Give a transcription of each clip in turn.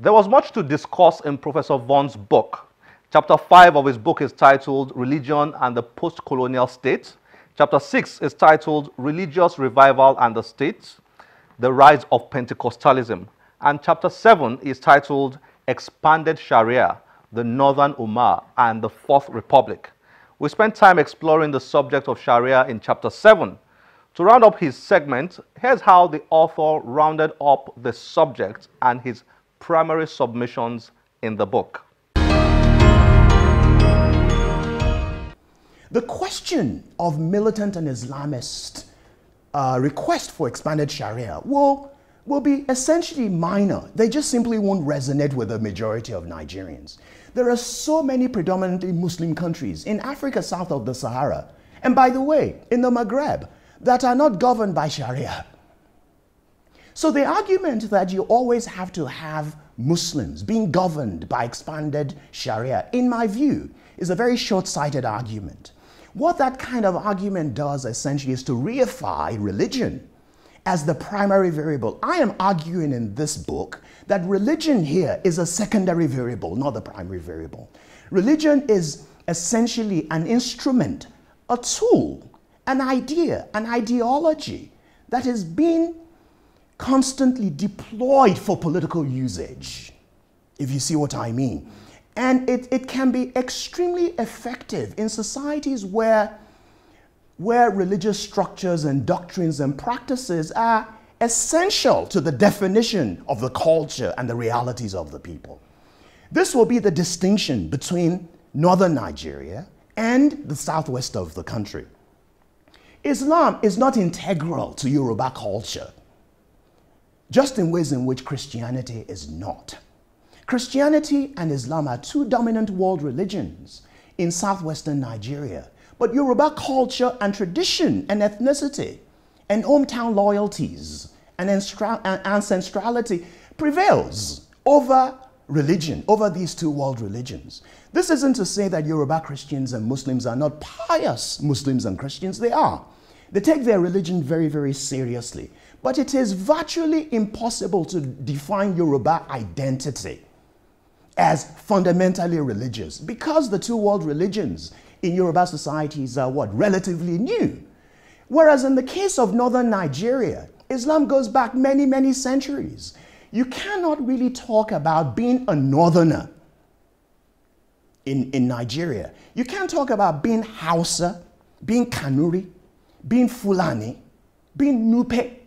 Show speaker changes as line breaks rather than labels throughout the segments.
There was much to discuss in Professor Vaughan's book. Chapter 5 of his book is titled Religion and the Post-Colonial State. Chapter 6 is titled Religious Revival and the State, the Rise of Pentecostalism. And Chapter 7 is titled Expanded Sharia, the Northern Ummah and the Fourth Republic. We spent time exploring the subject of Sharia in Chapter 7. To round up his segment, here's how the author rounded up the subject and his primary submissions in the book.
The question of militant and Islamist request for expanded Sharia will be essentially minor. They just simply won't resonate with the majority of Nigerians. There are so many predominantly Muslim countries in Africa south of the Sahara, and by the way, in the Maghreb, that are not governed by Sharia. So the argument that you always have to have Muslims being governed by expanded Sharia, in my view, is a very short-sighted argument. What that kind of argument does essentially is to reify religion as the primary variable. I am arguing in this book that religion here is a secondary variable, not the primary variable. Religion is essentially an instrument, a tool, an idea, an ideology that is being constantly deployed for political usage, if you see what I mean. And it can be extremely effective in societies where religious structures and doctrines and practices are essential to the definition of the culture and the realities of the people. This will be the distinction between northern Nigeria and the southwest of the country. Islam is not integral to Yoruba culture, just in ways in which Christianity is not. Christianity and Islam are two dominant world religions in southwestern Nigeria, but Yoruba culture and tradition and ethnicity and hometown loyalties and ancestrality prevails over religion, over these two world religions. This isn't to say that Yoruba Christians and Muslims are not pious Muslims and Christians. They are. They take their religion very, very seriously. But it is virtually impossible to define Yoruba identity as fundamentally religious because the two world religions in Yoruba societies are what? Relatively new. Whereas in the case of northern Nigeria, Islam goes back many, many centuries. You cannot really talk about being a northerner in Nigeria. You can't talk about being Hausa, being Kanuri, being Fulani, being Nupe,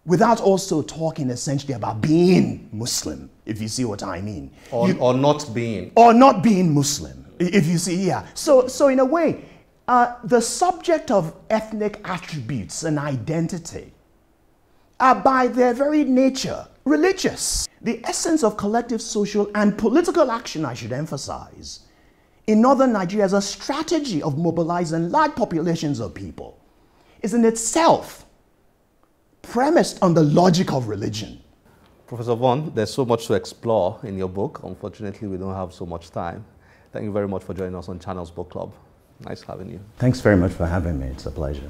without also talking essentially about being Muslim, if you see what I mean.
Or not being.
Or not being Muslim, if you see, yeah. So in a way, the subject of ethnic attributes and identity are by their very nature religious. The essence of collective social and political action, I should emphasize, in northern Nigeria as a strategy of mobilizing large populations of people is in itself premised on the logic of religion.
Professor Vaughan, there's so much to explore in your book. Unfortunately, we don't have so much time. Thank you very much for joining us on Channels Book Club. Nice having you.
Thanks very much for having me. It's a pleasure.